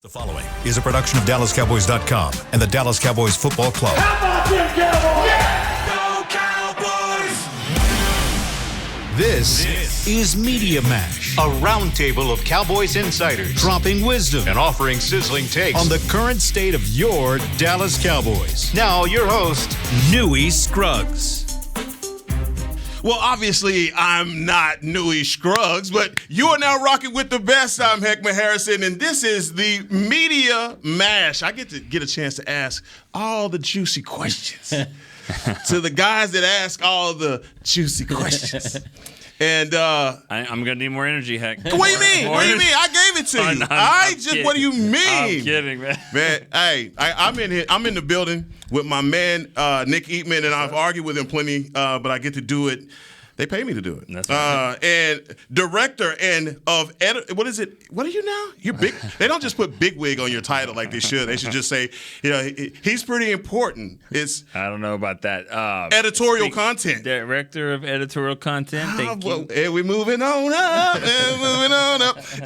The following is a production of DallasCowboys.com and the Dallas Cowboys Football Club. How about them Cowboys? Go Cowboys! This is Media Mash, a roundtable of Cowboys insiders dropping wisdom and offering sizzling takes on the current state of your Dallas Cowboys. Now, your host, Newy Scruggs. Well, obviously, I'm not Newy Scruggs, but you are now rocking with the best. I'm Hek'ma Harrison, and this is the Media Mash. I get a chance to ask all the juicy questions to the guys that ask all the juicy questions. And I'm gonna need more energy, Heck. What do you mean? What do you mean? I gave it to you. What do you mean? I'm kidding, man. Man, hey, I'm in here. I'm in the building with my man Nick Eatman, and I've argued with him plenty, but I get to do it. They pay me to do it. That's right. And director and what is it? What are you now? You're big. They don't just put big wig on your title like they should. They should just say, he's pretty important. I don't know about that. Editorial content. Director of editorial content. Thank you. And we're moving on up.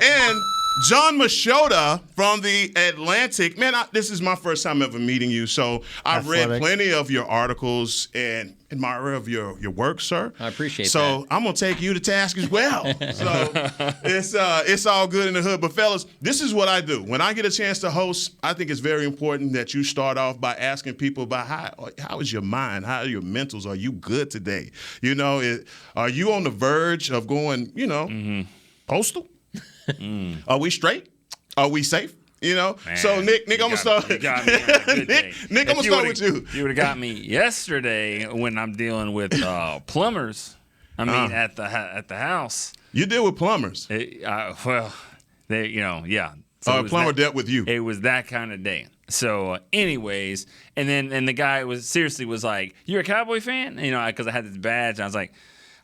And John Machota from the Atlantic. Man, this is my first time ever meeting you, so I've read plenty of your articles and admire of your work, sir. I appreciate that. So I'm going to take you to task as well. So it's all good in the hood. But, fellas, this is what I do. When I get a chance to host, I think it's very important that you start off by asking people about how is your mind? How are your mentals? Are you good today? Are you on the verge of going, postal? Are we straight? Are we safe? Man, so Nick, I'm gonna start. You got me on a good day. Nick, I'm gonna start with you. You would have got me yesterday when I'm dealing with plumbers. At the house. You deal with plumbers. Yeah. So a plumber dealt with you. It was that kind of day. So, anyways, and the guy was like, "You're a Cowboy fan?" Because I had this badge. And I was like.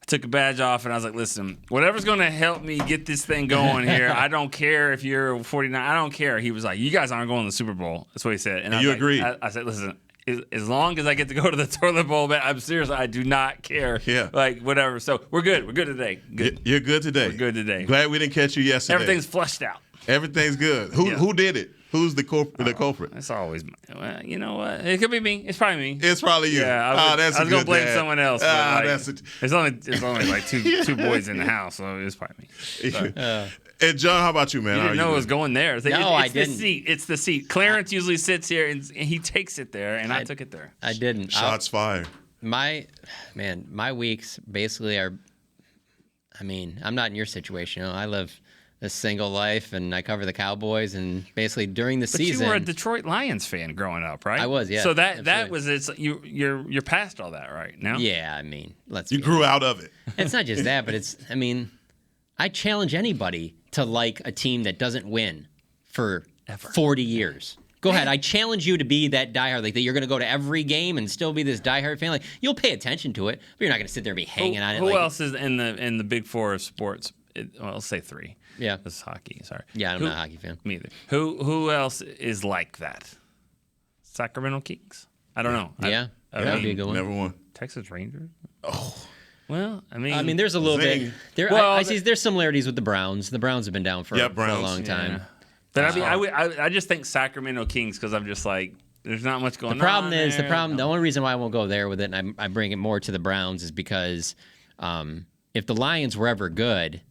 Took a badge off, and I was like, listen, whatever's going to help me get this thing going here, I don't care if you're 49. I don't care. He was like, you guys aren't going to the Super Bowl. That's what he said. And you agreed. I said, listen, as long as I get to go to the toilet bowl, man, I'm serious. I do not care. Yeah. Like, whatever. So we're good. We're good today. Good. You're good today. We're good today. Glad we didn't catch you yesterday. Everything's flushed out. Everything's good. Who did it? Who's the culprit? It's always, you know what? It could be me. It's probably me. It's probably you. Yeah, I was going to blame someone else. There's only like two boys in the house, so it's probably me. And John, how about you, man? You didn't know it was going there. I didn't. It's the seat. Clarence usually sits here, and he takes it there, and I took it there. I didn't. Shots fired. My weeks basically are, I'm not in your situation. I live a single life, and I cover the Cowboys, and basically during the season. But you were a Detroit Lions fan growing up, right? I was, yeah. So that was you're past all that right now. Yeah, you grew out of it. It's not just that, but it's I challenge anybody to like a team that doesn't win for 40 years. Go ahead. I challenge you to be that diehard, like that you're going to go to every game and still be this diehard fan. Like you'll pay attention to it, but you're not going to sit there and be hanging on it. Who else is in the big four of sports? I'll say three. Yeah, this is hockey. Sorry. Yeah, I'm not a hockey fan. Me either. Who else is like that? Sacramento Kings. I don't know. Yeah, that'd be a good one. Never won. Texas Rangers. Oh. Well, there's a little bit. I see there's similarities with the Browns. The Browns have been down for a long time. Yeah. But I just think Sacramento Kings because I'm just like there's not much going on. The only reason why I won't go there with it, and I bring it more to the Browns, is because if the Lions were ever good,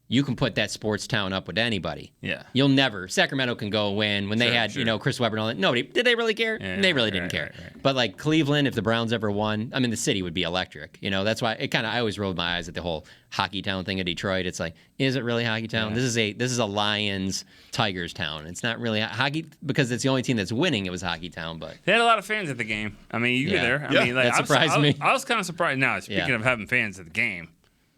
you can put that sports town up with anybody. Yeah. You'll never. Sacramento can go win when they had, Chris Webber and all that. Nobody. Did they really care? Yeah, they really didn't care. Right. But like Cleveland, if the Browns ever won, the city would be electric. That's why I always rolled my eyes at the whole hockey town thing in Detroit. It's like, is it really hockey town? Yeah. This is a Lions Tigers town. It's not really hockey because it's the only team that's winning. It was hockey town, but they had a lot of fans at the game. You were there. That surprised me. I was kind of surprised. Now, speaking of having fans at the game,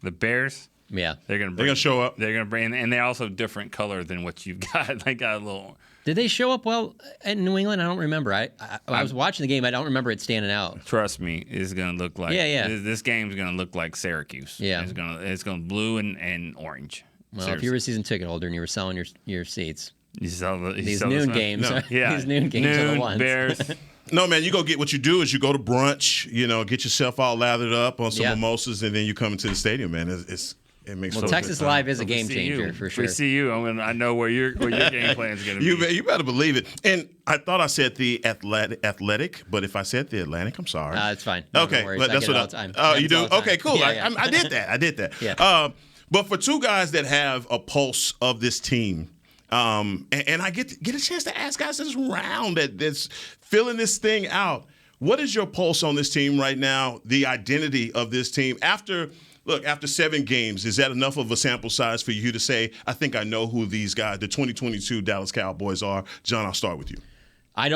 the Bears. Yeah, they're gonna show up. They're gonna bring, and they're also different color than what you've got. They got a little. Did they show up well in New England? I don't remember. I was watching the game. I don't remember it standing out. Trust me, it's gonna look like. Yeah. This game's gonna look like Syracuse. Yeah, it's gonna blue and orange. Well, seriously. If you were a season ticket holder and you were selling your seats, these noon games. No. Yeah, these noon games are the ones. Bears. No, man, you go get what you do is you go to brunch. Get yourself all lathered up on some mimosas, and then you come into the stadium, man. It makes well, Texas Live is a game changer for sure. We see you. I know where your game plan is going to be. You better believe it. And I thought I said the athletic, but if I said the Atlantic, I'm sorry. It's fine. Okay, but that's what you do. Okay, cool. Yeah. I did that. I did that. Yeah. But for two guys that have a pulse of this team, and I get a chance to ask guys this round that's filling this thing out. What is your pulse on this team right now? The identity of this team after 7 games, is that enough of a sample size for you to say, I think I know who these guys, the 2022 Dallas Cowboys are? John, I'll start with you. I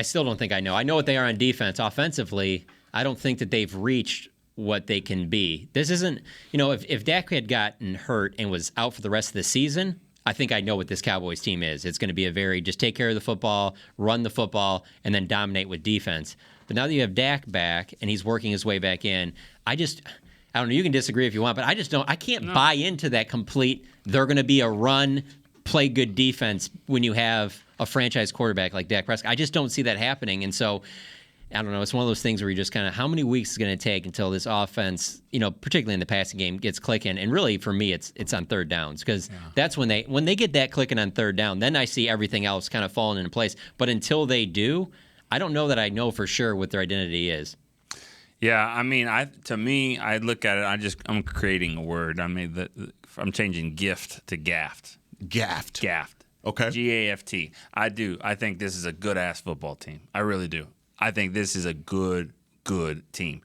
still don't think I know. I know what they are on defense. Offensively, I don't think that they've reached what they can be. This isn't, if Dak had gotten hurt and was out for the rest of the season, I think I know what this Cowboys team is. It's going to be a very just take care of the football, run the football, and then dominate with defense. But now that you have Dak back and he's working his way back in, I don't know, you can disagree if you want, but I can't buy into that complete, they're going to be a run, play good defense when you have a franchise quarterback like Dak Prescott. I just don't see that happening. And so, I don't know, it's one of those things where you just kind of, how many weeks is it going to take until this offense, particularly in the passing game, gets clicking? And really, for me, it's on third downs, because that's when they get that clicking on third down, then I see everything else kind of falling into place. But until they do, I don't know that I know for sure what their identity is. Yeah, I mean, to me, I look at it. I'm creating a word. I mean, I'm changing gift to gaffed. Gaffed. Okay. GAFT. I do. I think this is a good ass football team. I really do. I think this is a good team.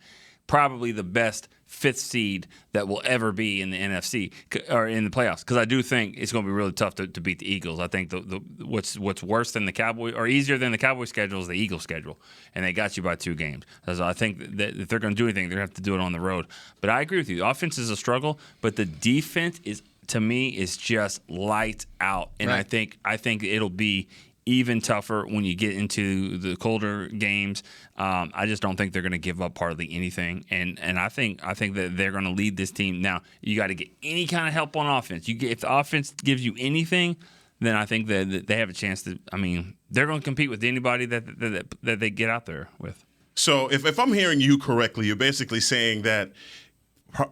Probably the best 5th seed that will ever be in the NFC or in the playoffs, because I do think it's going to be really tough to beat the Eagles. I think what's worse than the Cowboys, or easier than the Cowboys schedule, is the Eagles schedule, and they got you by 2 games. So I think that if they're going to do anything, they're going to have to do it on the road. But I agree with you. The offense is a struggle, but the defense to me is just light out, and right. I think it'll be even tougher when you get into the colder games. I just don't think they're going to give up hardly anything, and I think that they're going to lead this team. Now, you got to get any kind of help on offense. If the offense gives you anything, then I think that they have a chance to. I mean, they're going to compete with anybody that they get out there with. So, if I'm hearing you correctly, you're basically saying that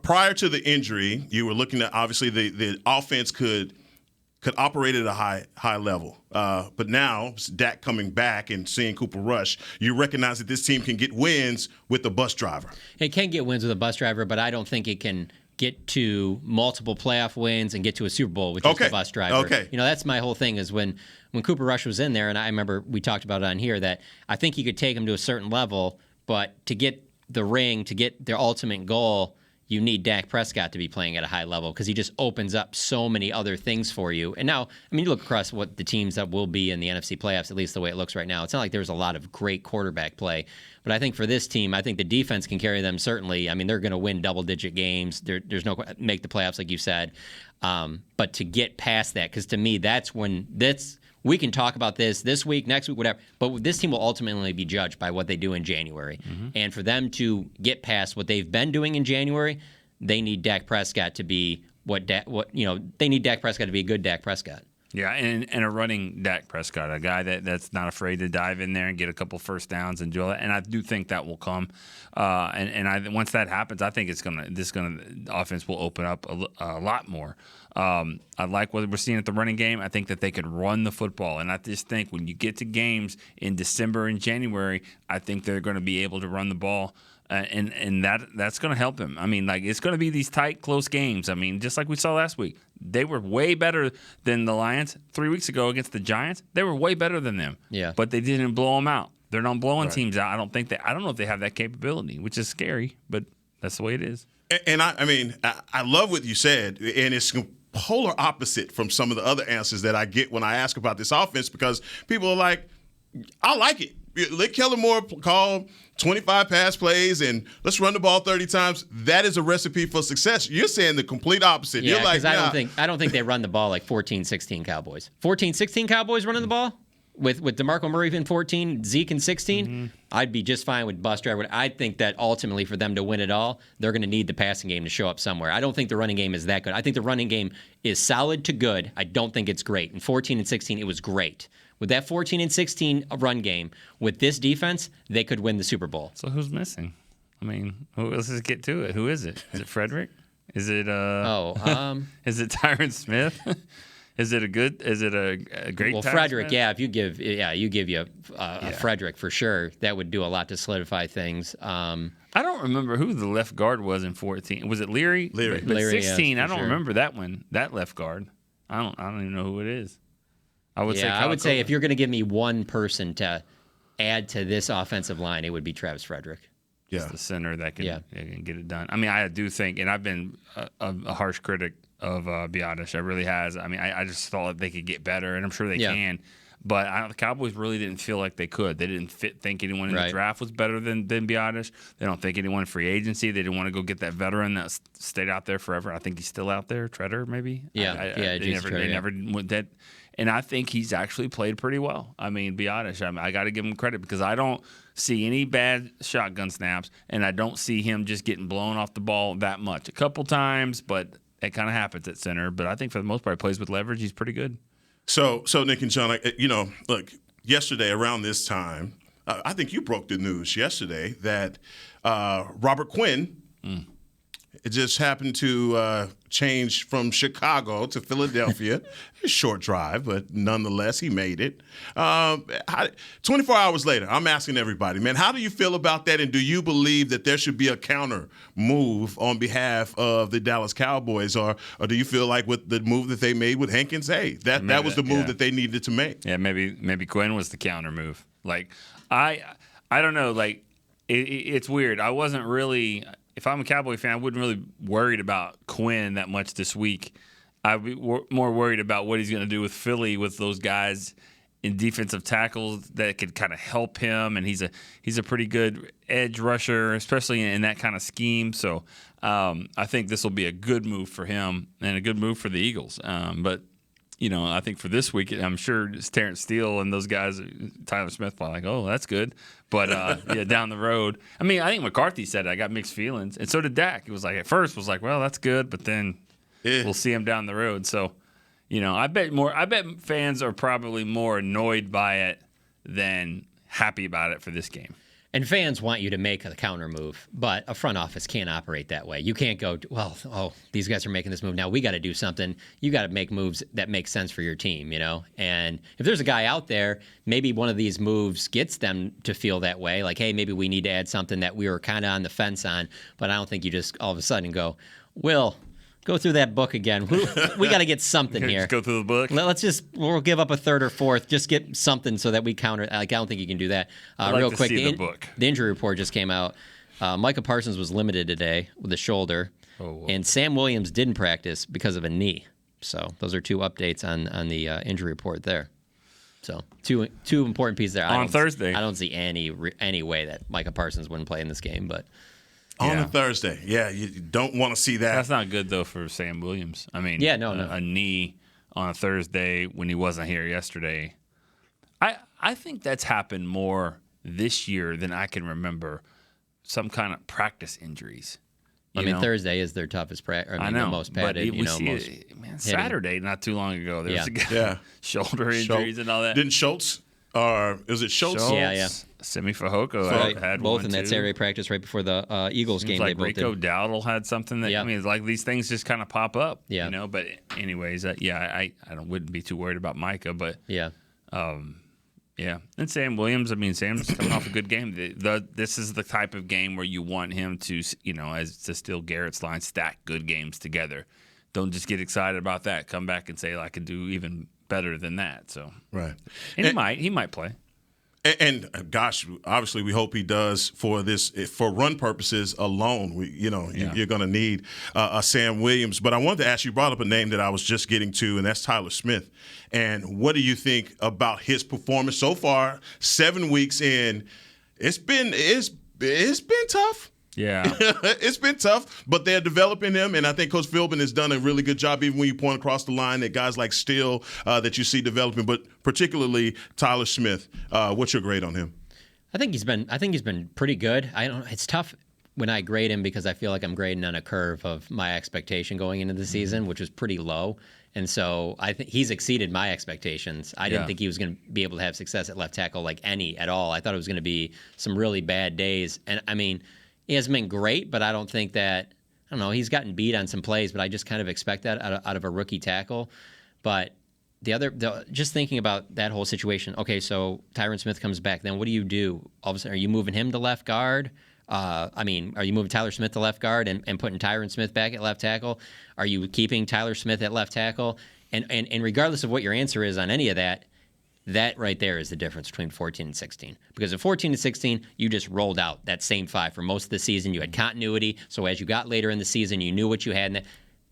prior to the injury, you were looking at, obviously the offense could operate at a high level. But now, Dak coming back and seeing Cooper Rush, you recognize that this team can get wins with the bus driver. It can get wins with a bus driver, but I don't think it can get to multiple playoff wins and get to a Super Bowl with just a bus driver. Okay. That's my whole thing is when Cooper Rush was in there, and I remember we talked about it on here, that I think you could take him to a certain level, but to get the ring, to get their ultimate goal, you need Dak Prescott to be playing at a high level, because he just opens up so many other things for you. And now, I mean, you look across what the teams that will be in the NFC playoffs, at least the way it looks right now. It's not like there's a lot of great quarterback play. But I think for this team, I think the defense can carry them, certainly. I mean, they're going to win double-digit games. There's no make the playoffs, like you said. But to get past that, because to me, that's when we can talk about this week, next week, whatever, but this team will ultimately be judged by what they do in January. Mm-hmm. And for them to get past what they've been doing in January, they need Dak Prescott to be they need Dak Prescott to be a good Dak Prescott. Yeah, and a running Dak Prescott, a guy that's not afraid to dive in there and get a couple first downs and do all that. And I do think that will come. Once that happens, I think the offense will open up a lot more. I like what we're seeing at the running game. I think that they could run the football, and I just think when you get to games in December and January, I think they're going to be able to run the ball. And that's going to help him. I mean, like, it's going to be these tight, close games. I mean, just like we saw last week, they were way better than the Lions 3 weeks ago against the Giants. They were way better than them. Yeah. But they didn't blow them out. They're not blowing teams out. I don't know if they have that capability, which is scary, but that's the way it is. And I love what you said, and it's polar opposite from some of the other answers that I get when I ask about this offense, because people are like, I like it. Let Kellen Moore call 25 pass plays and let's run the ball 30 times. That is a recipe for success. You're saying the complete opposite. Yeah, you're like, I don't think they run the ball like 14-16 Cowboys. 14-16 Cowboys running the ball with DeMarco Murray in 14, Zeke in 16. Mm-hmm. I'd be just fine with bus driver. I think that ultimately for them to win it all, they're going to need the passing game to show up somewhere. I don't think the running game is that good. I think the running game is solid to good. I don't think it's great. In 14 and 16, it was great. With that 14 and 16 run game, with this defense, they could win the Super Bowl. So who's missing? I mean, let's just get to it. Who is it? Is it Frederick? Is it is it Tyron Smith? Is it a great? Well, Tyron Frederick, Smith? if you give you a Frederick for sure. That would do a lot to solidify things. I don't remember who the left guard was in 14. Was it Leary? Leary. But Leary, 16, yes, I for don't sure. remember that one. That left guard. I don't even know who it is. I would say if you're going to give me one person to add to this offensive line, it would be Travis Frederick. Yeah. the center that can get it done. I mean, I do think, and I've been a harsh critic of Biotish. I really has. I mean, I just thought they could get better, and I'm sure they can. But the Cowboys really didn't feel like they could. They didn't think anyone in the draft was better than Biotish. They don't think anyone in free agency. They didn't want to go get that veteran that stayed out there forever. I think he's still out there, Treader maybe. They never went that. And I think he's actually played pretty well. I mean, Biotish, I got to give him credit because I don't see any bad shotgun snaps, and I don't see him just getting blown off the ball that much. A couple times, but it kind of happens at center. But I think for the most part, he plays with leverage. He's pretty good. So Nick and John, look, yesterday around this time, I think you broke the news yesterday that Robert Quinn it just happened to change from Chicago to Philadelphia. A short drive, but nonetheless, he made it. 24 hours later, I'm asking everybody, man, how do you feel about that? And do you believe that there should be a counter move on behalf of the Dallas Cowboys? Or do you feel like with the move that they made with Hankins, hey, that was the move that they needed to make? Yeah, maybe Quinn was the counter move. Like, I don't know. Like, it's weird. I wasn't really – if I'm a Cowboy fan, I wasn't really worried about Quinn that much this week. I'd be more worried about what he's going to do with Philly with those guys in defensive tackles that could kind of help him. And he's a pretty good edge rusher, especially in that kind of scheme. So I think this will be a good move for him and a good move for the Eagles. But I think for this week, I'm sure it's Terrence Steele and those guys, Tyler Smith, probably like, oh, that's good. But, down the road. I mean, I think McCarthy said I got mixed feelings. And so did Dak. He was like, at first, was like, well, that's good. But then we'll see him down the road. So, I bet fans are probably more annoyed by it than happy about it for this game. And fans want you to make a counter move, but a front office can't operate that way. You can't go, these guys are making this move. Now we got to do something. You got to make moves that make sense for your team, And if there's a guy out there, maybe one of these moves gets them to feel that way. Like, hey, maybe we need to add something that we were kind of on the fence on. But I don't think you just all of a sudden go, Will, go through that book again. We got to get something here. Just go through the book. We'll give up a third or fourth. Just get something so that we counter. Like, I don't think you can do that. Real quick, the injury report just came out. Micah Parsons was limited today with a shoulder, and Sam Williams didn't practice because of a knee. So those are two updates on the injury report there. So two important pieces there. On Thursday, I don't see any way that Micah Parsons wouldn't play in this game, but. On a Thursday. Yeah, you don't want to see that. That's not good, though, for Sam Williams. I mean, no. A knee on a Thursday when he wasn't here yesterday. I think that's happened more this year than I can remember, some kind of practice injuries. Thursday is their toughest practice. I know, the most padded. But Saturday, not not too long ago, there was a guy shoulder injuries and all that. Didn't Schultz? Or is it Schultz? Yeah. Semi Fajoko had both one in that too. Saturday practice right before the Eagles game. Like they both Rico did. Dowdle had something that like these things just kind of pop up. Yeah. But anyways, I wouldn't be too worried about Micah, but and Sam Williams. I mean, Sam's coming off a good game. This is the type of game where you want him to, as to steal Garrett's line, stack good games together. Don't just get excited about that. Come back and say, I can do even better than that. So right, and he might play. And gosh, obviously we hope he does for run purposes alone. You're going to need a Sam Williams. But I wanted to ask you, brought up a name that I was just getting to, and that's Tyler Smith. And what do you think about his performance so far? 7 weeks in, it's been tough. Yeah. It's been tough, but they're developing him, and I think Coach Philbin has done a really good job, even when you point across the line that guys like Steele that you see developing, but particularly Tyler Smith. What's your grade on him? I think he's been pretty good. It's tough when I grade him because I feel like I'm grading on a curve of my expectation going into the season, which was pretty low. And so I think he's exceeded my expectations. I didn't think he was going to be able to have success at left tackle at all. I thought it was going to be some really bad days. And I mean, he hasn't been great, but I don't think that don't know, he's gotten beat on some plays, but I just kind of expect that out of a rookie tackle. But just thinking about that whole situation, okay, so Tyron Smith comes back, then what do you do? All of a sudden, are you moving him to left guard? Are you moving Tyler Smith to left guard and putting Tyron Smith back at left tackle? Are you keeping Tyler Smith at left tackle? And regardless of what your answer is on any of that, that right there is the difference between 14 and 16. Because at 14 and 16, you just rolled out that same 5 for most of the season. You had continuity. So as you got later in the season, you knew what you had.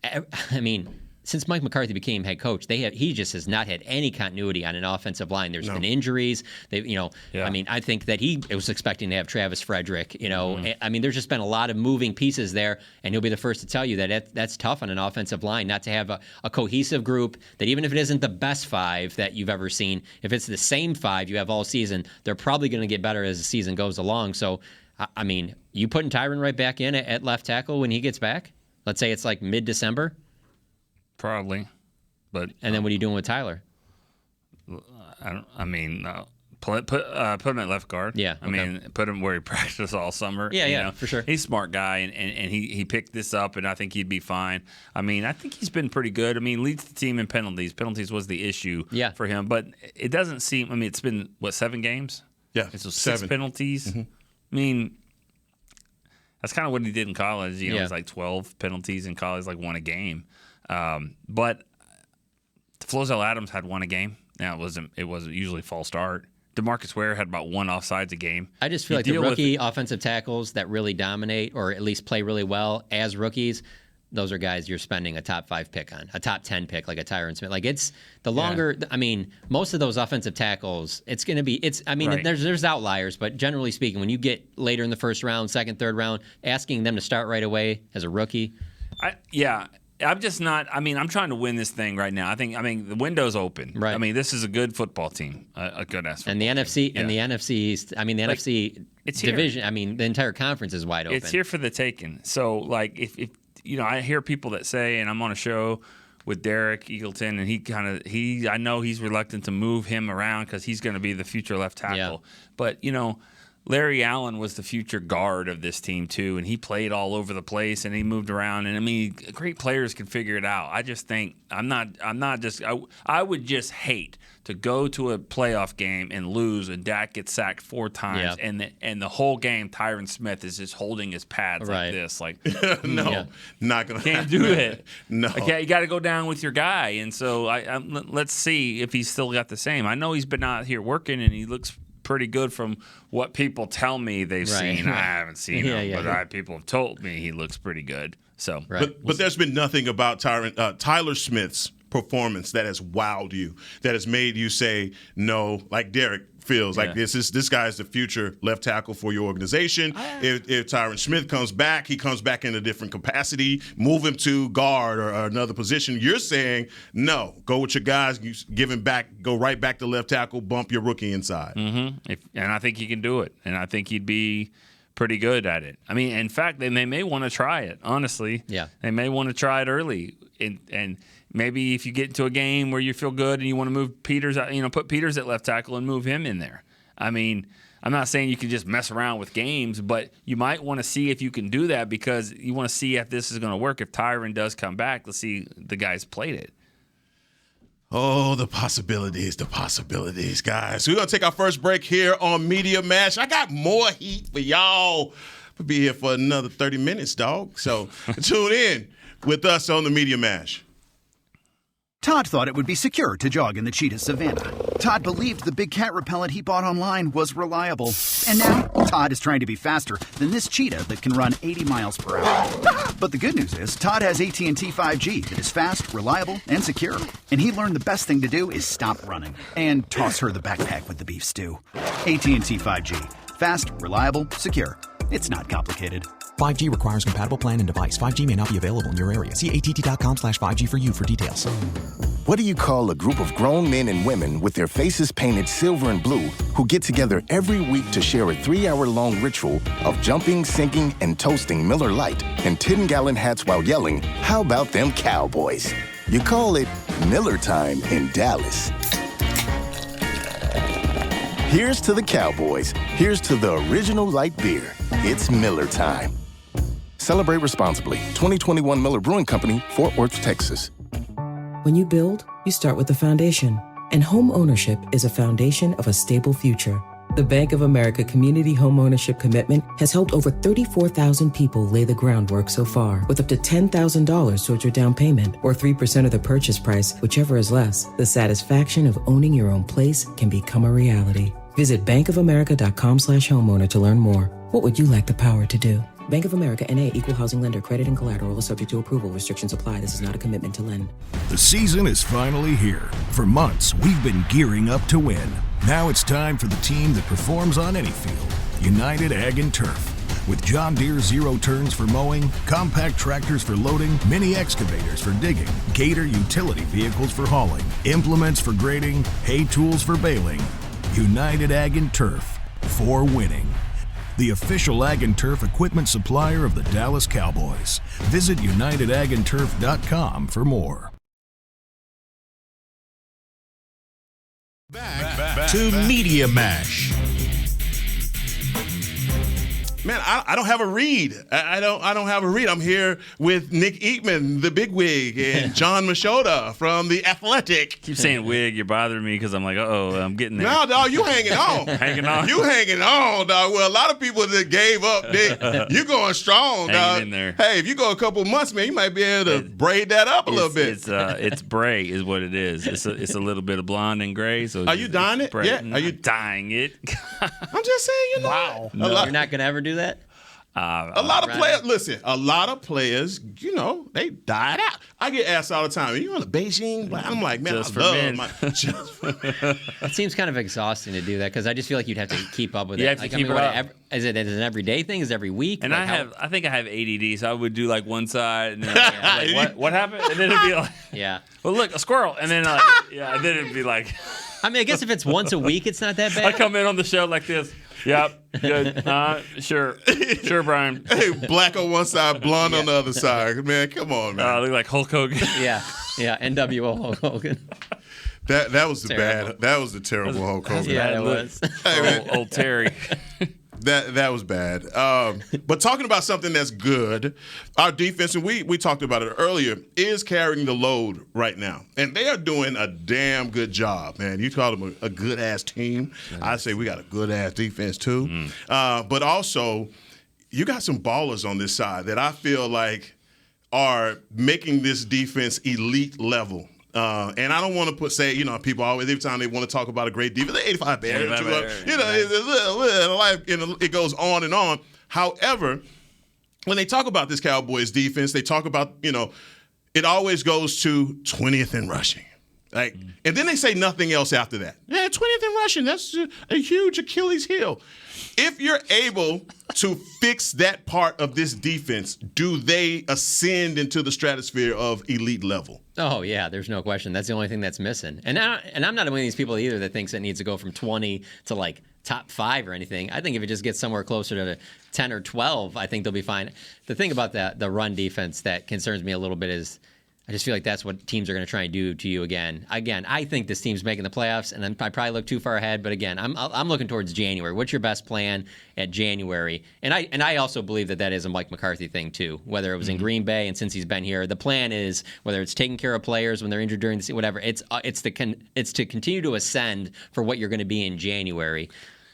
I mean, since Mike McCarthy became head coach, he just has not had any continuity on an offensive line. There's been injuries. I mean, I think that he was expecting to have Travis Frederick. I mean, there's just been a lot of moving pieces there, and he'll be the first to tell you that that's tough on an offensive line, not to have a cohesive group that even if it isn't the best 5 that you've ever seen, if it's the same 5 you have all season, they're probably going to get better as the season goes along. So, I mean, you putting Tyron right back in at left tackle when he gets back? Let's say it's like mid-December. Probably, but and then what are you doing with Tyler? Put him at left guard. Yeah, I mean, put him where he practiced all summer. Yeah, for sure. He's a smart guy, and he picked this up, and I think he'd be fine. I mean, I think he's been pretty good. I mean, leads the team in penalties. Penalties was the issue for him, but it doesn't seem. I mean, it's been 7 games? Yeah, it's 6 7 penalties. Mm-hmm. I mean, that's kind of what he did in college. It was like 12 penalties in college, like 1 a game. But Flozell Adams had 1 a game. Now it wasn't usually false start. DeMarcus Ware had about 1 offsides a game. I just feel like the rookie offensive tackles that really dominate or at least play really well as rookies, those are guys you're spending a top 5 pick on, a top 10 pick like a Tyron Smith. Like it's the longer. Yeah. I mean, most of those offensive tackles, it's going to be. Right. There's outliers, but generally speaking, when you get later in the first round, second, third round, asking them to start right away as a rookie. I'm just not. I mean, I'm trying to win this thing right now. I mean, the window's open. Right. I mean, this is a good football team, a good ass. And the NFC, and the NFC East. I mean, the NFC division. I mean, the entire conference is wide open. It's here for the taking. So, like, if I hear people that say, and I'm on a show with Derek Eagleton, and I know he's reluctant to move him around because he's going to be the future left tackle. Yeah. But Larry Allen was the future guard of this team too, and he played all over the place and he moved around. And I mean, great players can figure it out. I just think I would just hate to go to a playoff game and lose, and Dak gets sacked 4 times, and the whole game Tyron Smith is just holding his pads like this, like not gonna can't do it. No, okay, you got to go down with your guy, and so let's see if he's still got the same. I know he's been out here working, and he looks pretty good from what people tell me they've seen. Right. I haven't seen him, but people have told me he looks pretty good. So, but there's been nothing about Tyler Smith's performance that has wowed you, that has made you say no, like Derek feels like this guy is the future left tackle for your organization. If Tyron Smith comes back, he comes back in a different capacity. Move him to guard or another position. You're saying no, go with your guys. You give him back. Go right back to left tackle. Bump your rookie inside. Mm-hmm. And I think he can do it. And I think he'd be pretty good at it. I mean, in fact, they may want to try it. Honestly, they may want to try it early and. Maybe if you get into a game where you feel good and you want to move Peters out, put Peters at left tackle and move him in there. I mean, I'm not saying you can just mess around with games, but you might want to see if you can do that because you want to see if this is going to work. If Tyron does come back, let's see the guys played it. Oh, the possibilities, guys. We're going to take our first break here on Media Mash. I got more heat for y'all. We'll be here for another 30 minutes, dog. So tune in with us on the Media Mash. Todd thought it would be secure to jog in the cheetah savanna. Todd believed the big cat repellent he bought online was reliable. And now, Todd is trying to be faster than this cheetah that can run 80 miles per hour. But the good news is, Todd has AT&T 5G that is fast, reliable, and secure. And he learned the best thing to do is stop running and toss her the backpack with the beef stew. AT&T 5G. Fast, reliable, secure. It's not complicated. 5G requires compatible plan and device. 5G may not be available in your area. See att.com/5G for you for details. What do you call a group of grown men and women with their faces painted silver and blue who get together every week to share a 3-hour-long ritual of jumping, singing, and toasting Miller Lite in 10-gallon hats while yelling, "How about them Cowboys?" You call it Miller Time in Dallas. Here's to the Cowboys. Here's to the original light beer. It's Miller Time. Celebrate responsibly. 2021 Miller Brewing Company, Fort Worth, Texas. When you build, you start with the foundation. And home ownership is a foundation of a stable future. The Bank of America Community Home Ownership Commitment has helped over 34,000 people lay the groundwork so far, with up to $10,000 towards your down payment or 3% of the purchase price, whichever is less. The satisfaction of owning your own place can become a reality. Visit bankofamerica.com/homeowner to learn more. What would you like the power to do? Bank of America NA, Equal Housing Lender. Credit and collateral is subject to approval. Restrictions apply. This is not a commitment to lend. The season is finally here. For months, we've been gearing up to win. Now it's time for the team that performs on any field. United Ag and Turf. With John Deere zero turns for mowing, compact tractors for loading, mini excavators for digging, Gator utility vehicles for hauling, implements for grading, hay tools for baling. United Ag and Turf. For winning. The official Ag and Turf equipment supplier of the Dallas Cowboys. Visit UnitedAgAndTurf.com for more. Back to Media Mash. Man, I don't have a read. I don't have a read. I'm here with Nick Eatman, the big wig, and John Machota from The Athletic. Keep saying wig. You're bothering me because I'm like, I'm getting there. No, dog, you hanging on. Hanging on. You hanging on, dog. Well, a lot of people that gave up, Nick, you going strong, dog. Hanging in there. Hey, if you go a couple months, man, you might be able to braid that up a little bit. It's bray is what it is. It's a little bit of blonde and gray. So are you dyeing it? Yeah. Are you dyeing it? I'm just saying, Wow. No. You're not going to ever do that? A lot of players, listen, a lot of players, they died out. I get asked all the time, are you on the Beijing? I'm like, man, Just I for love men. It seems kind of exhausting to do that because I just feel like you'd have to keep up with it. You have to keep it up. Is it an everyday thing? Is it every week? And like I think I have ADD, so I would do like one side, and then I'd be like, what happened? And then it'd be like, yeah. Well, look, a squirrel, and then and then it'd be like, I mean, I guess if it's once a week, it's not that bad. I come in on the show like this. Yep, good. Sure, Brian. Hey, black on one side, blonde on the other side. Man, come on, man. I look like Hulk Hogan. yeah, NWO Hulk Hogan. That was the Terrible. bad. That was the terrible Hulk Hogan. Yeah, it was. Old Terry. That was bad. But talking about something that's good, our defense, and we talked about it earlier, is carrying the load right now. And they are doing a damn good job, man. You call them a good-ass team. Nice. I say we got a good-ass defense, too. But also, you got some ballers on this side that I feel like are making this defense elite level. And I don't want to say, people always, every time they want to talk about a great defense, 85 Bears, it goes on and on. However, when they talk about this Cowboys defense, they talk about, it always goes to 20th in rushing. And then they say nothing else after that. Yeah, 20th in rushing, that's a huge Achilles heel. If you're able to fix that part of this defense, do they ascend into the stratosphere of elite level? Oh, yeah, there's no question. That's the only thing that's missing. And I'm not one of these people either that thinks it needs to go from 20 to like top 5 or anything. I think if it just gets somewhere closer to 10 or 12, I think they'll be fine. The thing about the run defense that concerns me a little bit is I just feel like that's what teams are going to try and do to you again. Again, I think this team's making the playoffs, and I probably look too far ahead. But again, I'm looking towards January. What's your best plan at January? And I also believe that is a Mike McCarthy thing too. Whether it was in Green Bay and since he's been here, the plan is whether it's taking care of players when they're injured during the season, whatever. It's to continue to ascend for what you're going to be in January.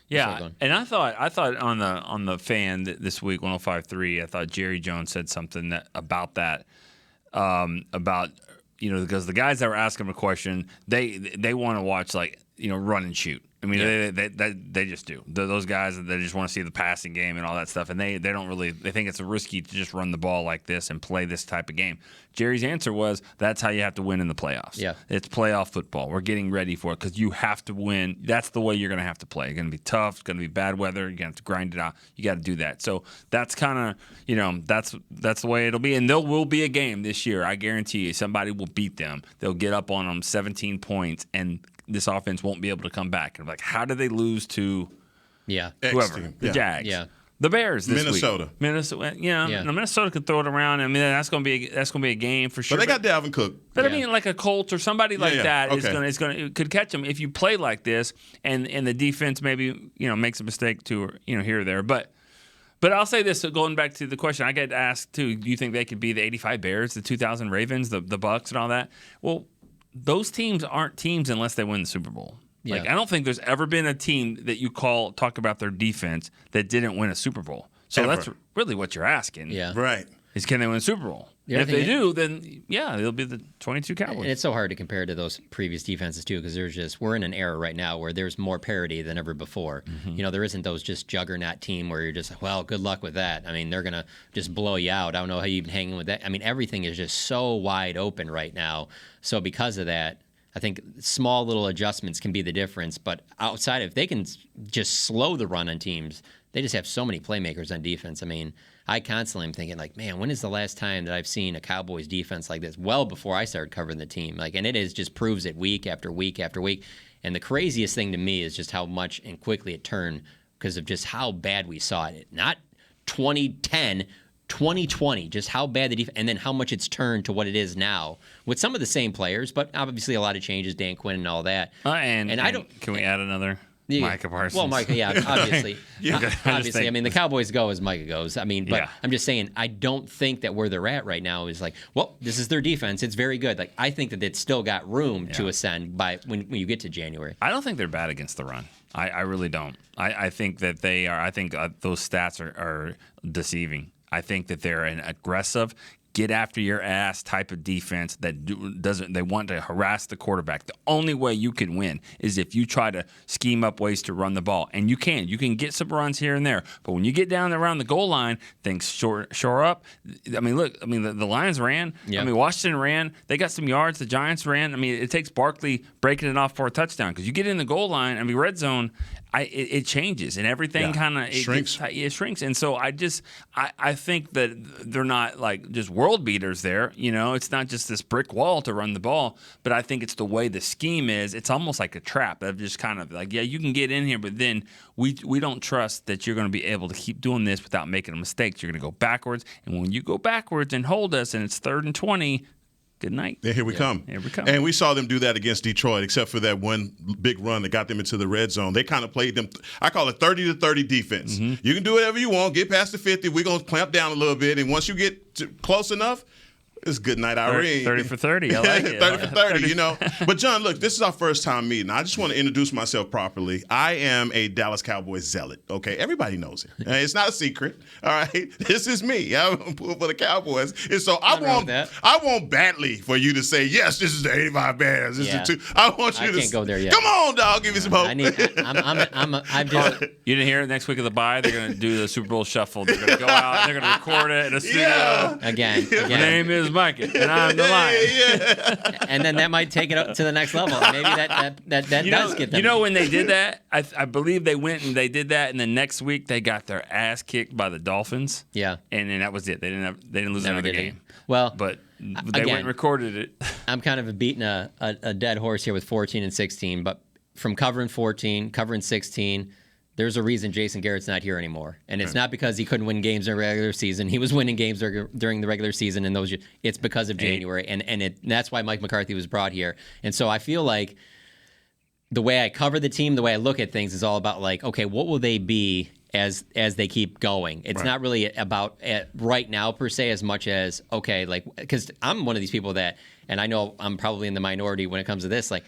Yeah, and I thought on the fan this week 105.3, I thought Jerry Jones said something about that. Because the guys that were asking him a question, they want to watch run and shoot. I mean, they just do. Those guys, they just want to see the passing game and all that stuff, and they don't really. They think it's risky to just run the ball like this and play this type of game. Jerry's answer was, that's how you have to win in the playoffs. Yeah, it's playoff football. We're getting ready for it because you have to win. That's the way you're going to have to play. It's going to be tough. It's going to be bad weather. You're going to have to grind it out. You got to do that. So that's kind of, that's the way it'll be. And there will be a game this year. I guarantee you, somebody will beat them. They'll get up on them 17 points, and this offense won't be able to come back. And how did they lose to whoever? The Jags. Yeah. The Bears this Minnesota. week. Minnesota. Minnesota could throw it around. I mean, that's gonna be a game for sure. But they got Dalvin Cook. But I mean, like a Colts or somebody like that could catch them if you play like this, and the defense maybe makes a mistake to here or there. But But I'll say this, so going back to the question, I get asked too, do you think they could be the 85 Bears, the 2000 Ravens, the Bucks and all that? Well, those teams aren't teams unless they win the Super Bowl. Yeah. Like, I don't think there's ever been a team that you talk about their defense that didn't win a Super Bowl. So that's really what you're asking. Yeah. Right. Is can they win a Super Bowl? And if they do, then yeah, they'll be the 22 Cowboys. And it's so hard to compare to those previous defenses too, because we're in an era right now where there's more parity than ever before. Mm-hmm. There isn't those just juggernaut team where you're just like, well, good luck with that. I mean, they're gonna just blow you out. I don't know how you've been hanging with that. I mean, everything is just so wide open right now. So because of that, I think small little adjustments can be the difference. But outside, if they can just slow the run on teams, they just have so many playmakers on defense. I mean, I constantly am thinking, like, man, when is the last time that I've seen a Cowboys defense like this? Well before I started covering the team. And it just proves it week after week after week. And the craziest thing to me is just how much and quickly it turned because of just how bad we saw it. Not 2010, 2020, just how bad the defense, and then how much it's turned to what it is now with some of the same players, but obviously a lot of changes, Dan Quinn and all that. And I don't. Can we add another? Yeah. Micah Parsons. Well, Micah, yeah, obviously. Obviously. I mean, the Cowboys go as Micah goes. I mean, but Yeah. I'm just saying, I don't think that where they're at right now is like, well, this is their defense. It's very good. Like, I think that it's still got room to ascend by when you get to January. I don't think they're bad against the run. I really don't. I think that they are. I think those stats are deceiving. I think that they're an aggressive, get after your ass type of defense that doesn't. They want to harass the quarterback. The only way you can win is if you try to scheme up ways to run the ball, and you can. You can get some runs here and there, but when you get down around the goal line, things shore up. I mean, look. I mean, the Lions ran. Yeah. I mean, Washington ran. They got some yards. The Giants ran. I mean, it takes Barkley breaking it off for a touchdown because you get in the goal line. I mean, red zone. It changes and everything kind of shrinks. It shrinks, and so I think that they're not like just world beaters there. It's not just this brick wall to run the ball, but I think it's the way the scheme is. It's almost like a trap of just kind of like, yeah, you can get in here, but then we don't trust that you're going to be able to keep doing this without making mistakes. You're going to go backwards, and when you go backwards and hold us, and it's 3rd and 20. Good night. Yeah, here we come. Here we come. And we saw them do that against Detroit, except for that one big run that got them into the red zone. They kind of played them, I call it 30-30 defense. Mm-hmm. You can do whatever you want, get past the 50. We're going to clamp down a little bit. And once you get close enough, it's good night, Irene. 30 for 30. I like it. 30 for 30, But, John, look, this is our first time meeting. I just want to introduce myself properly. I am a Dallas Cowboys zealot, okay? Everybody knows it. It's not a secret, all right? This is me. I'm pulling for the Cowboys. And so I want badly for you to say, yes, this is the 85 Bears. This is the 2. I want you to can't go there yet. Come on, dog. Give me some hope. I've just. You didn't hear it next week of the bye? They're going to do the Super Bowl shuffle. They're going to go out. They're going to record it in a studio. Yeah. Again. My name is Micah, and I'm the Lion. And then that might take it up to the next level. Maybe that does get them. When they did that, I believe they went and they did that, and then next week they got their ass kicked by the Dolphins. Yeah. And then that was it. They didn't lose another game. Well, but they went and recorded it. I'm kind of beating a dead horse here with 14 and 16, but from covering 14, covering 16, there's a reason Jason Garrett's not here anymore. And it's not because he couldn't win games in the regular season. He was winning games during the regular season, and it's because of January. And that's why Mike McCarthy was brought here. And so I feel like the way I cover the team, the way I look at things is all about like, okay, what will they be as they keep going? It's not really about right now per se as much as, okay, like, because I'm one of these people that, and I know I'm probably in the minority when it comes to this, like,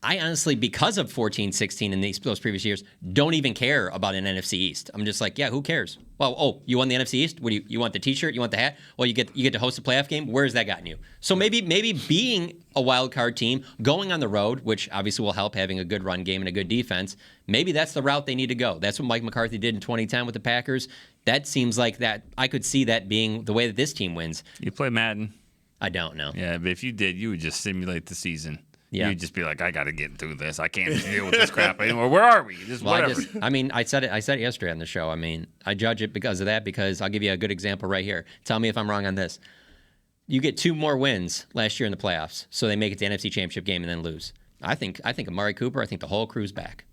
I honestly, because of 14, 16 and those previous years, don't even care about an NFC East. I'm just like, yeah, who cares? Well, you won the NFC East? What do you want the T-shirt? You want the hat? Well, you get to host a playoff game? Where's that gotten you? So maybe being a wild card team, going on the road, which obviously will help having a good run game and a good defense, maybe that's the route they need to go. That's what Mike McCarthy did in 2010 with the Packers. That seems like that. I could see that being the way that this team wins. You play Madden? I don't know. Yeah, but if you did, you would just simulate the season. Yeah. You'd just be like, I got to get through this. I can't deal with this crap anymore. Where are we? Just whatever. I said it yesterday on the show. I mean, I judge it because of that, because I'll give you a good example right here. Tell me if I'm wrong on this. You get 2 more wins last year in the playoffs, so they make it to the NFC Championship game and then lose. I think Amari Cooper, I think the whole crew's back.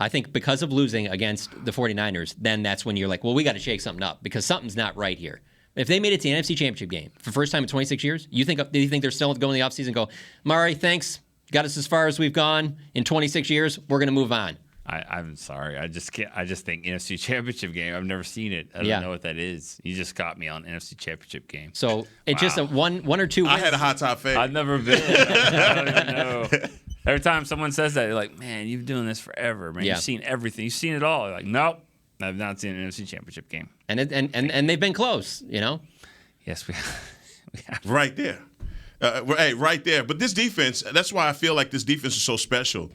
I think because of losing against the 49ers, then that's when you're like, well, we got to shake something up because something's not right here. If they made it to the NFC Championship game for the first time in 26 years, do you think they're still going in the offseason and go, Mari, thanks, got us as far as we've gone in 26 years, we're going to move on? I'm sorry. I just can't. I just think NFC Championship game. I've never seen it. I don't know what that is. You just got me on NFC Championship game. So it's just a one or two wins. I had a hot top fade. I've never been. I don't even know. Every time someone says that, you're like, man, you've been doing this forever, man. You've seen everything. You've seen it all. You're like, nope, I've not seen an NFC Championship game. And they've been close, Yes, we have. Right there. Right there. But this defense, that's why I feel like this defense is so special.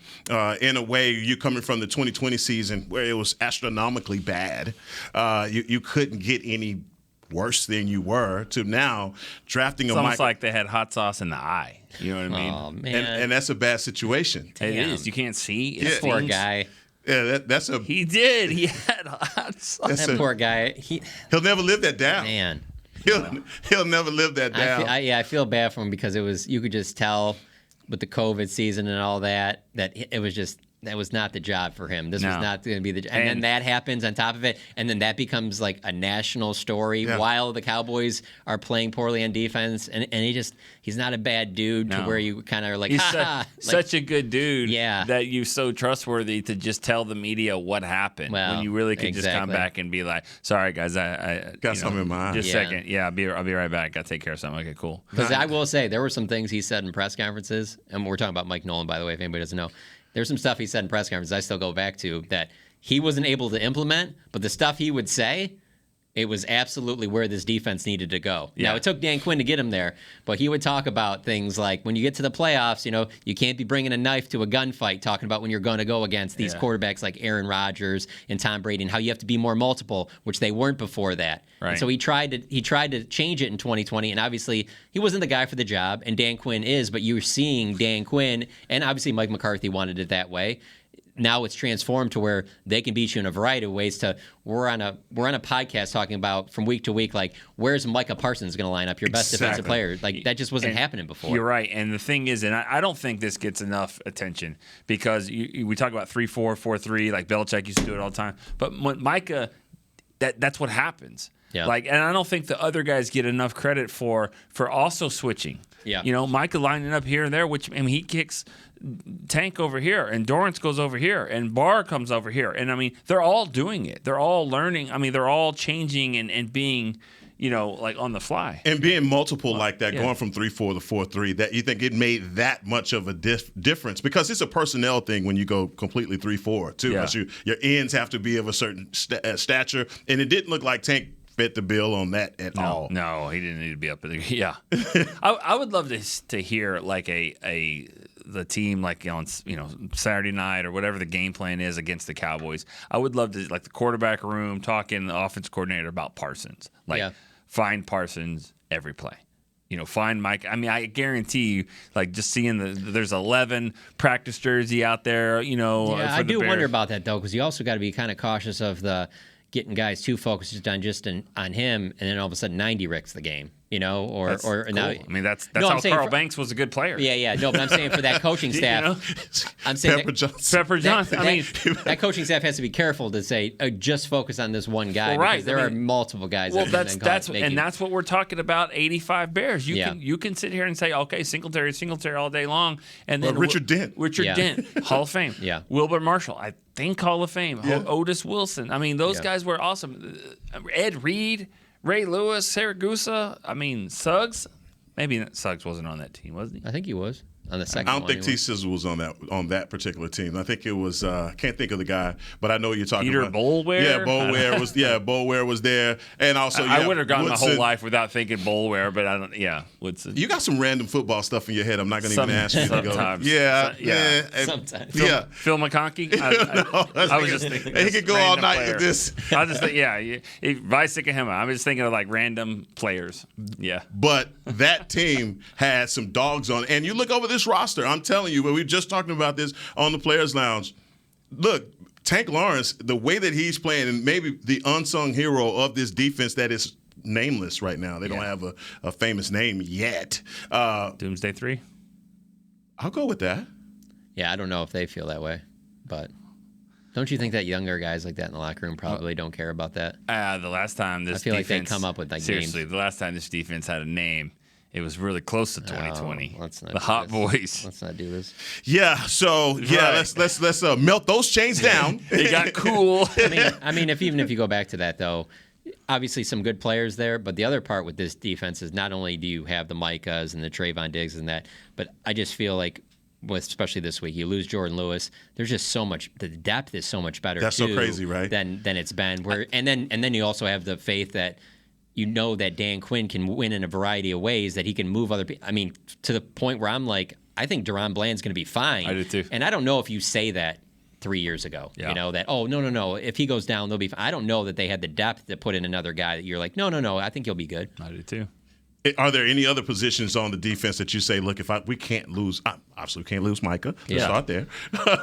In a way, you're coming from the 2020 season where it was astronomically bad. You couldn't get any worse than you were to now drafting it's almost like they had hot sauce in the eye. You know what I mean? Oh, man. And that's a bad situation. It is. You can't see. That poor guy. Yeah, that's a. He did. He had hot sauce. That poor guy. He'll never live that down. Man. He'll never live that down. I feel bad for him because you could just tell with the COVID season and all that it was just that was not the job for him. This was not going to be the job. And then that happens on top of it, and then that becomes like a national story while the Cowboys are playing poorly on defense. And he's not a bad dude to where you kind of are like, he's such a good dude that you're so trustworthy to just tell the media what happened when you really could just come back and be like, sorry, guys, I got something in my eye. Just a second. Yeah, I'll be right back. Got to take care of something. Okay, cool. Because I will say there were some things he said in press conferences, and we're talking about Mike Nolan, by the way, if anybody doesn't know. There's some stuff he said in press conferences I still go back to that he wasn't able to implement, but the stuff he would say, it was absolutely where this defense needed to go. Yeah. Now, it took Dan Quinn to get him there, but he would talk about things like when you get to the playoffs, you can't be bringing a knife to a gunfight, talking about when you're going to go against these quarterbacks like Aaron Rodgers and Tom Brady and how you have to be more multiple, which they weren't before that. Right. And so he tried to change it in 2020, and obviously he wasn't the guy for the job, and Dan Quinn is, but you're seeing Dan Quinn, and obviously Mike McCarthy wanted it that way. Now it's transformed to where they can beat you in a variety of ways. We're on a podcast talking about from week to week, like where's Micah Parsons going to line up, your best defensive player? Like that just wasn't happening before. You're right, and the thing is, and I don't think this gets enough attention because we talk about 3-4, 4-3, like Belichick used to do it all the time. But when Micah, that's what happens. Yeah. And I don't think the other guys get enough credit for also switching. Yeah. Micah lining up here and there, he kicks Tank over here, and Dorrance goes over here, and Barr comes over here. And, they're all doing it. They're all learning. They're all changing and being, on the fly. And being multiple like that, going from 3-4 to 4-3, that you think it made that much of a difference? Because it's a personnel thing when you go completely 3-4, too. Yeah. Your ends have to be of a certain stature, and it didn't look like Tank fit the bill on that at all. No, he didn't need to be up there. Yeah. I would love to hear, the team on Saturday night or whatever the game plan is against the Cowboys. I would love to the quarterback room talking the offense coordinator about Parsons. Find Parsons every play. Find Mike. I guarantee you, just seeing there's 11 practice jersey out there. I do wonder about that though, because you also got to be kind of cautious of getting guys too focused on him, and then all of a sudden 90 wrecks the game. That's cool. Now, that's how Carl Banks was a good player. Yeah. No, but I'm saying for that coaching staff, I'm saying Pepper Johnson. That coaching staff has to be careful to say just focus on this one guy because there are multiple guys. Well, that's what we're talking about. 85 Bears. You can sit here and say, okay, Singletary all day long, and then Richard Dent, Hall of Fame. Yeah, Wilbur Marshall, I think Hall of Fame. Yeah. Otis Wilson. Those guys were awesome. Ed Reed. Ray Lewis, Saragusa, Suggs. Maybe Suggs wasn't on that team, was he? I think he was on the second. I don't think T. Sizzle was on that particular team. I think it was. Can't think of the guy, but I know what you're talking about. Peter Boulware. Yeah, Boulware was. Yeah, Boulware was there, and also I would have gone my whole life without thinking Boulware, but I don't. Yeah, Woodson. You got some random football stuff in your head. I'm not going to even ask you to go. Sometimes. Yeah. Sometimes. Phil McConkey. I was just thinking. He could go all night with this. I was just thinking. Vice Hek'ma. I'm just thinking of random players. Yeah. But that team had some dogs on, and you look over this roster. I'm telling you, we were just talking about this on the Players Lounge. Look, Tank Lawrence, the way that he's playing, and maybe the unsung hero of this defense that is nameless right now. They don't have a famous name yet. Doomsday 3? I'll go with that. Yeah, I don't know if they feel that way, but don't you think that younger guys like that in the locker room probably don't care about that? The last time this I feel defense, like they come up with seriously, names. The last time this defense had a name, it was really close to 2020. Let's not the do Hot this. Boys. Let's not do this. Yeah. So let's melt those chains down. It got cool. I mean, even if you go back to that though, obviously some good players there, but the other part with this defense is not only do you have the Micahs and the Trayvon Diggs and that, but I just feel like, especially this week, you lose Jordan Lewis. There's just so much. The depth is so much better. That's so crazy, right? Than it's been. And then you also have the faith that you know that Dan Quinn can win in a variety of ways. That he can move other people. I mean, to the point where I'm like, I think Deron Bland's going to be fine. I do too. And I don't know if you say that 3 years ago. Yeah. You know that. Oh no. If he goes down, they'll be fine. I don't know that they had the depth to put in another guy that you're like, no. I think he'll be good. I do too. Are there any other positions on the defense that you say, look, we can't lose? Obviously, we can't lose Micah. Let's start there.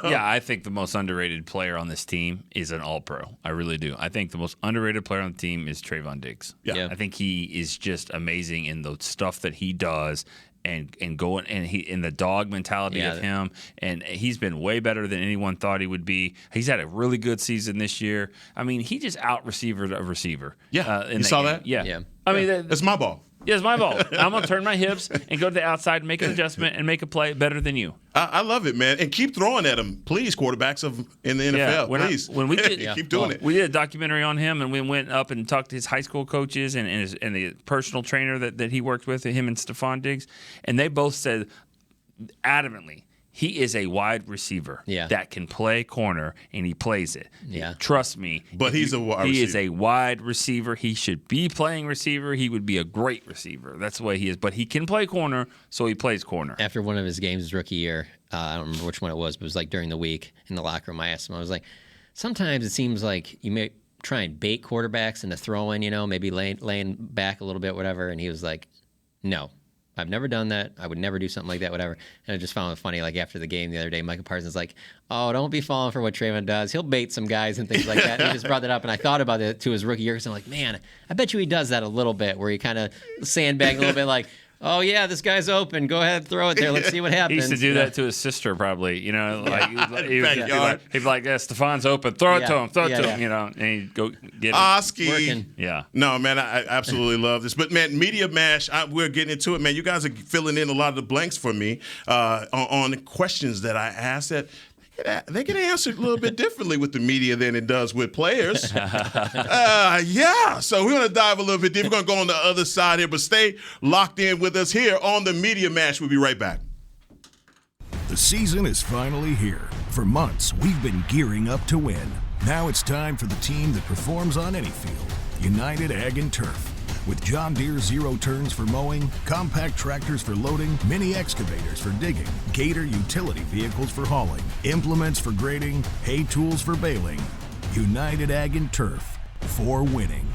Yeah, I think the most underrated player on this team is an All-Pro. I really do. I think the most underrated player on the team is Trayvon Diggs. Yeah. I think he is just amazing in the stuff that he does. And going and he in the dog mentality of him, and he's been way better than anyone thought he would be. He's had a really good season this year. I mean, he just out receivered a receiver. Yeah, you saw that? Yeah. I mean, it's my ball. Yeah, it's my ball. I'm gonna turn my hips and go to the outside and make an adjustment and make a play better than you. I love it, man. And keep throwing at him, please, quarterbacks in the NFL. Please. When we did, keep doing it. We did a documentary on him, and we went up and talked to his high school coaches and the personal trainer that he worked with, him and Stephon Diggs, and they both said adamantly, he is a wide receiver that can play corner, and he plays it. Yeah. Trust me. But he's a wide receiver. He is a wide receiver. He should be playing receiver. He would be a great receiver. That's the way he is. But he can play corner, so he plays corner. After one of his games his rookie year, I don't remember which one it was, but it was like during the week in the locker room, I asked him, I was like, sometimes it seems like you may try and bait quarterbacks into throwing, maybe laying back a little bit, whatever. And he was like, no. I've never done that. I would never do something like that, whatever. And I just found it funny, like after the game the other day, Micah Parsons like, oh, don't be falling for what Trayvon does. He'll bait some guys and things like that. And he just brought that up, and I thought about it to his rookie year because I'm like, man, I bet you he does that a little bit, where he kind of sandbag a little bit like, oh, yeah, this guy's open. Go ahead, throw it there. Let's see what happens. He used to do that to his sister, probably. He'd be like, yeah, Stephon's open. Throw it to him. Throw it to him, and he'd go get it. Oski. Yeah. No, man, I absolutely love this. But, man, Media Mash, we're getting into it, man. You guys are filling in a lot of the blanks for me on the questions that I asked that they get answered a little bit differently with the media than it does with players. So we're going to dive a little bit deep. We're going to go on the other side here, but stay locked in with us here on the Media Mash. We'll be right back. The season is finally here. For months, we've been gearing up to win. Now it's time for the team that performs on any field, United Ag and Turf. With John Deere zero turns for mowing, compact tractors for loading, mini excavators for digging, Gator utility vehicles for hauling, implements for grading, hay tools for baling. United Ag and Turf, for winning.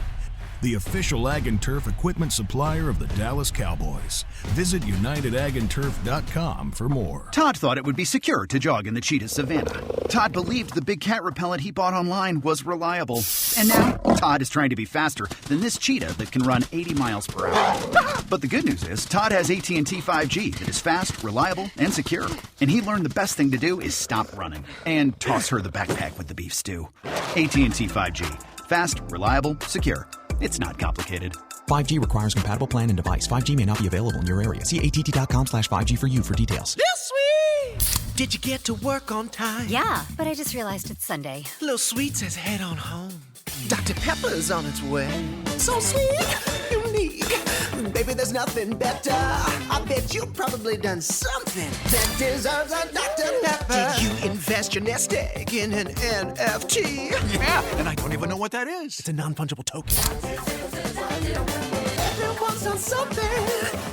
The official Ag and Turf equipment supplier of the Dallas Cowboys. Visit UnitedAgAndTurf.com for more. Todd thought it would be secure to jog in the cheetah savanna. Todd believed the big cat repellent he bought online was reliable. And now, Todd is trying to be faster than this cheetah that can run 80 miles per hour. But the good news is, Todd has AT&T 5G that is fast, reliable, and secure. And he learned the best thing to do is stop running and toss her the backpack with the beef stew. AT&T 5G. Fast, reliable, secure. It's not complicated. 5G requires compatible plan and device. 5G may not be available in your area. See att.com/5G for you for details. This week! Did you get to work on time? Yeah, but I just realized it's Sunday. Little Sweet says head on home. Dr. Pepper's on its way. So sweet, unique. Baby, there's nothing better. I bet you've probably done something that deserves a Dr. Pepper. Did you invest your nest egg in an NFT? Yeah, and I don't even know what that is. It's a non-fungible token. Everyone's done something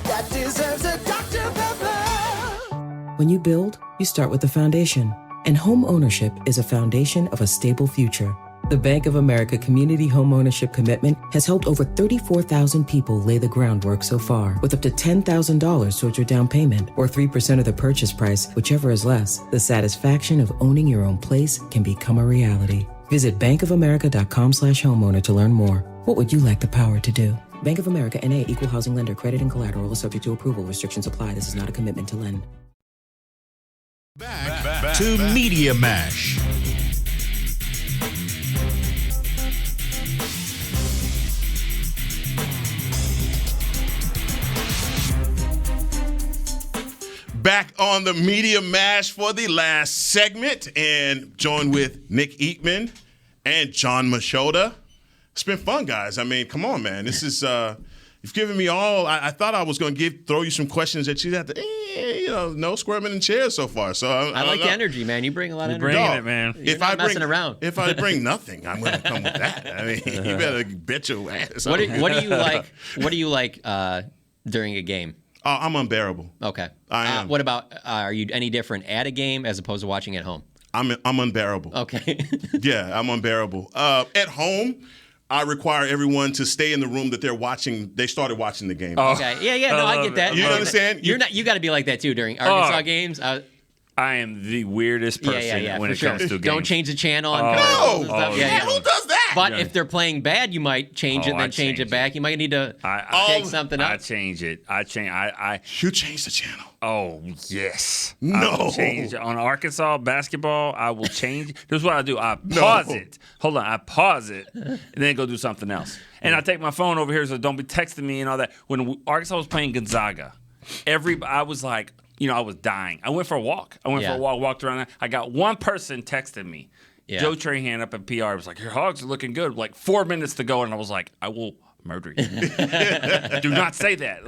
that deserves a Dr. Pepper. When you build, you start with the foundation. And home ownership is a foundation of a stable future. The Bank of America Community Homeownership Commitment has helped over 34,000 people lay the groundwork so far, with up to $10,000 towards your down payment or 3% of the purchase price, whichever is less. The satisfaction of owning your own place can become a reality. Visit bankofamerica.com/homeowner to learn more. What would you like the power to do? Bank of America N.A. Equal Housing Lender. Credit and collateral is subject to approval. Restrictions apply. This is not a commitment to lend. Back to Media Mash. Back on the Media Mash for the last segment, and joined with Nick Eatman and John Machota. It's been fun, guys. I mean, come on, man. This is you've given me all. I thought I was going to throw you some questions that you had to, no squirming in chairs so far. So I like the energy, man. You bring a lot of energy. Bringing it, man. You're not messing around. If I bring nothing, I'm going to come with that. I mean, you better bet your ass. What do you like? What do you like during a game? I'm unbearable. Okay. I am. What about, are you any different at a game as opposed to watching at home? I'm unbearable. Okay. Yeah, I'm unbearable. At home, I require everyone to stay in the room that they're watching. They started watching the game. Oh. Okay. Yeah. No, I get that. You understand? You got to be like that too during Arkansas games. I am the weirdest person when it comes to games. Don't change the channel. No. Yeah. Who does that? But if they're playing bad, you might change it and then change it back. You might need to take something up. I change it. You change the channel. Oh, yes. No. I will change on Arkansas basketball. I will change. Here's what I do. I pause it. Hold on. I pause it and then go do something else. And I take my phone over here so don't be texting me and all that. When Arkansas was playing Gonzaga, I was like, I was dying. I went for a walk. Walked around there. I got one person texting me. Yeah. Joe Trahan up at PR was like, your hogs are looking good. Like 4 minutes to go, and I was like, I will murder you. Do not say that.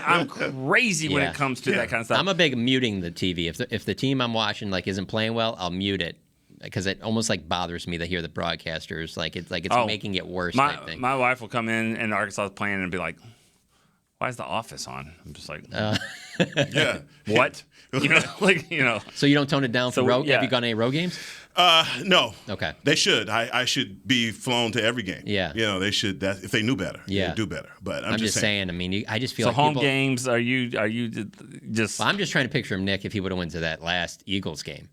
I'm crazy when it comes to that kind of stuff. I'm a big muting the TV. If the team I'm watching isn't playing well, I'll mute it because it almost bothers me to hear the broadcasters it's making it worse. Type thing. My wife will come in and Arkansas is playing and be like, why is the Office on? I'm just like, yeah. What? So you don't tone it down for road? Have you gone to any road games? No. Okay. They should. I should be flown to every game. Yeah. They should. If they knew better, they'd do better. But I'm just saying. I mean, I just feel so like home games. Are you just? Well, I'm just trying to picture Nick if he would have went to that last Eagles game.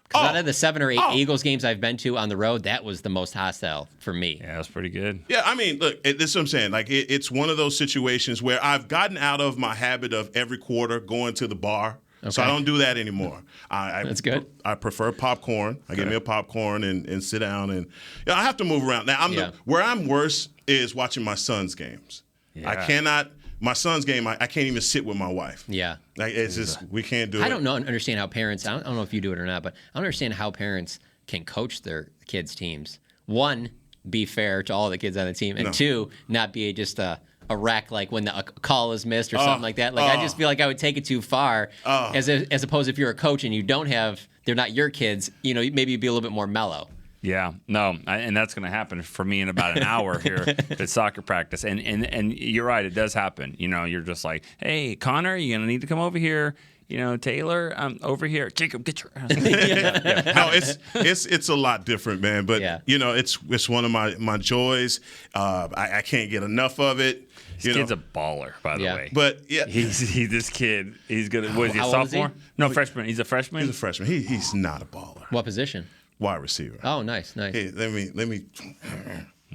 Because out of the 7 or 8 Eagles games I've been to on the road, that was the most hostile for me. Yeah, it was pretty good. Yeah, I mean, look, this is what I'm saying. It's one of those situations where I've gotten out of my habit of every quarter going to the bar. Okay. So I don't do that anymore. That's good. I prefer popcorn. I get me a popcorn and sit down. And I have to move around. Now, where I'm worse is watching my son's games. Yeah. I cannot. My son's game, I can't even sit with my wife. Yeah. It's just, we can't do it. I don't understand how parents, I don't know if you do it or not, but I don't understand how parents can coach their kids' teams. One, be fair to all the kids on the team. And two, not be just a wreck when a call is missed or something like that. I just feel like I would take it too far as opposed if you're a coach and they're not your kids, maybe you'd be a little bit more mellow. Yeah, no, and that's going to happen for me in about an hour here at soccer practice. And you're right, it does happen. You're just like, hey, Connor, you're going to need to come over here. Taylor, over here. Jacob, get your ass. No, it's a lot different, man. But it's one of my joys. I can't get enough of it. This kid's a baller, by the way. But this kid. He's gonna. Was he a sophomore? No, freshman. He's a freshman. He's a freshman. He's not a baller. What position? Wide receiver. Oh, nice. Hey, let me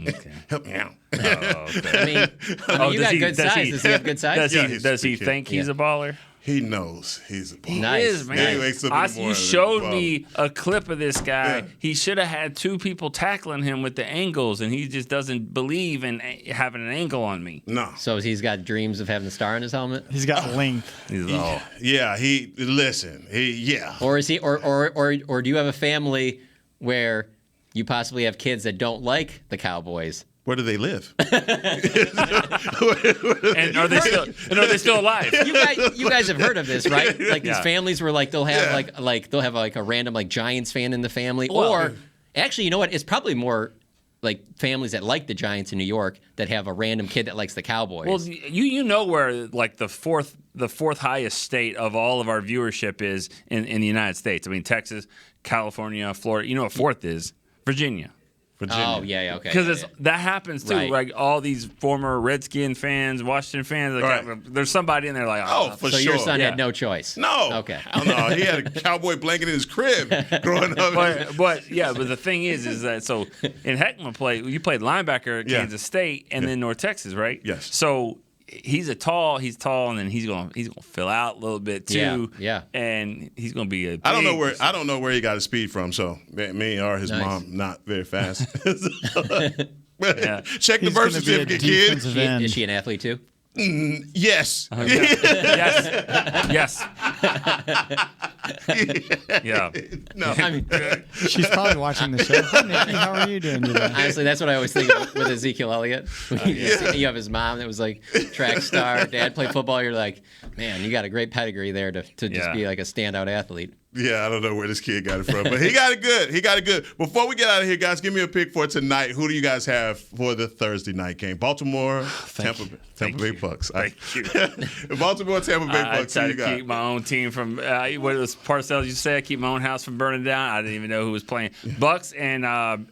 okay. Help me out. Oh, okay. I mean you got good size. Does he have good size? Does he think he's a baller? He knows he's a baller. Nice. He is, man. You showed me a clip of this guy. Yeah. He should have had 2 people tackling him with the angles, and he just doesn't believe in having an angle on me. No. So he's got dreams of having the star on his helmet? He's got length. Yeah, Or is he or do you have a family where you possibly have kids that don't like the Cowboys? Where do they live? And are they still alive? You guys have heard of this, right? These families where they'll have they'll have a random Giants fan in the family, or actually, you know what? It's probably more families that like the Giants in New York that have a random kid that likes the Cowboys. Well, you know where the fourth highest state of all of our viewership is in the United States. I mean, Texas, California, Florida. You know what fourth is? Virginia. Oh, yeah, okay. Because that happens too. Right. All these former Redskin fans, Washington fans, there's somebody in there for so sure. your son had no choice. No. Okay. No, he had a cowboy blanket in his crib growing up. But the thing is that so in Hek'ma you played linebacker at Kansas State and then North Texas, right? Yes. So he's tall, and then he's gonna fill out a little bit too. Yeah. And he's gonna be a. I don't know where he got his speed from. So me or his mom not very fast. Check the birth certificate, kid. Is she an athlete too? Yes. Yes. Yeah. No. I mean, She's probably watching the show. Hey, Nikki, how are you doing today? honestly, that's what I always think with Ezekiel Elliott. You have his mom that was like track star, dad played football. You're like, man, you got a great pedigree there to just be like a standout athlete. Yeah, I don't know where this kid got it from, but he got it good. He got it good. Before we get out of here, guys, give me a pick for tonight. Who do you guys have for the Thursday night game? Baltimore, Tampa Bay Bucks. Thank you. Baltimore, Tampa Bay Bucks. I try to keep my own team from what was Parcells? You say I keep my own house from burning down. I didn't even know who was playing. Bucks and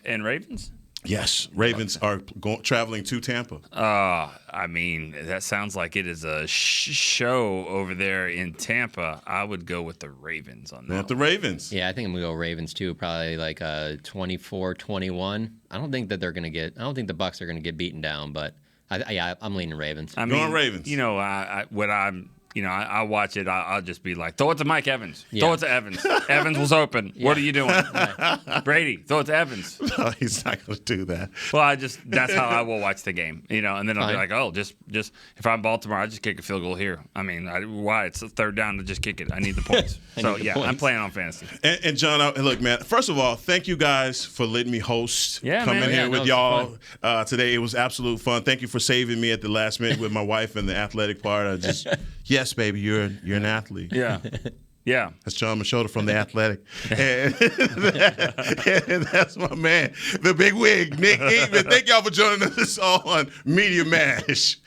Ravens. Yes, Ravens are traveling to Tampa. I mean, that sounds like it is a show over there in Tampa. I would go with the Ravens on that. The Ravens. Yeah, I think I'm going to go Ravens too, probably like 24-21. I don't think the Bucks are going to get beaten down, but I'm leaning Ravens. Going Ravens. You know, I watch it. I'll just be like, throw it to Mike Evans. Yeah. Throw it to Evans. Evans was open. Yeah. What are you doing? Right. Brady, throw it to Evans. No, he's not going to do that. Well, that's how I will watch the game, and then I'll be like, oh, just if I'm Baltimore, I just kick a field goal here. I mean, why? It's a third down to just kick it. I need the points. I'm playing on fantasy. And John, look, man, first of all, thank you guys for letting me host. Come in here with y'all today. It was absolute fun. Thank you for saving me at the last minute with my wife and the athletic part. Yes, baby, you're an athlete. Yeah. Yeah. That's John Machota from The Athletic. and that's my man, the big wig, Nick Eatman. Thank y'all for joining us on Media Mash.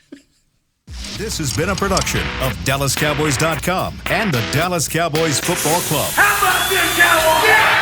This has been a production of DallasCowboys.com and the Dallas Cowboys Football Club. How about this, Cowboys? Yeah!